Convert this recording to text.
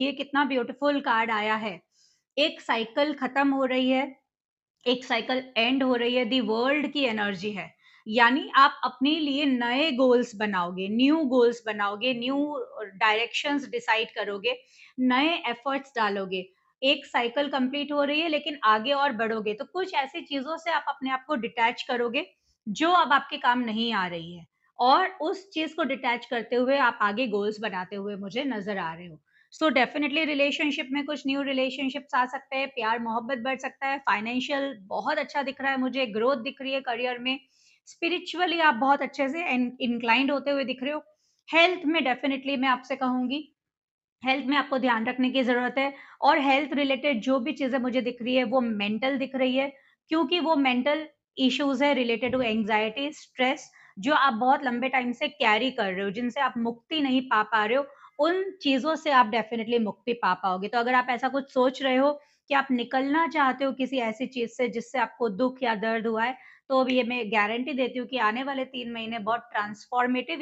ये कितना beautiful card आया है। एक साइकिल खत्म हो रही है, एक साइकिल एंड हो रही है, दी वर्ल्ड की एनर्जी है। यानी आप अपने लिए नए गोल्स बनाओगे, न्यू गोल्स बनाओगे, न्यू डायरेक्शंस डिसाइड करोगे, नए एफर्ट्स डालोगे। एक साइकिल कंप्लीट हो रही है लेकिन आगे और बढ़ोगे, तो कुछ ऐसी चीज़ों से आप अपने आप को डिटैच करोगे, जो अब आपके काम नहीं आ रही है और उस चीज़ को डिटैच करते हुए आप आगे गोल्स बनाते हुए मुझे नज़र आ रहे हो। सो डेफिनिटली रिलेशनशिप में कुछ न्यू रिलेशनशिप्स आ सकते हैं, प्यार मोहब्बत बढ़ सकता है, फाइनेंशियल बहुत अच्छा दिख रहा है मुझे, ग्रोथ दिख रही है करियर में, स्पिरिचुअली आप बहुत अच्छे से इंक्लाइंड होते हुए दिख रहे हो। हेल्थ में डेफिनिटली मैं आपसे कहूंगी, हेल्थ में आपको ध्यान रखने की ज़रूरत है और हेल्थ रिलेटेड जो भी चीज़ें मुझे दिख रही है, वो मेंटल दिख रही है, क्योंकि वो मेंटल इश्यूज़ है रिलेटेड टू एंग्ज़ायटी, स्ट्रेस, जो आप बहुत लंबे टाइम से कैरी कर रहे हो, जिनसे आप मुक्ति नहीं पा पा रहे हो, उन चीज़ों से आप डेफ़िनिटली मुक्ति पा पाओगे। तो अगर आप ऐसा कुछ सोच रहे हो कि आप निकलना चाहते हो किसी ऐसी चीज़ से जिससे आपको दुःख या दर्द हुआ है, तो अब ये मैं गारंटी देती हूँ कि आने वाले 3 महीने बहुत ट्रांसफ़ॉर्मेटिव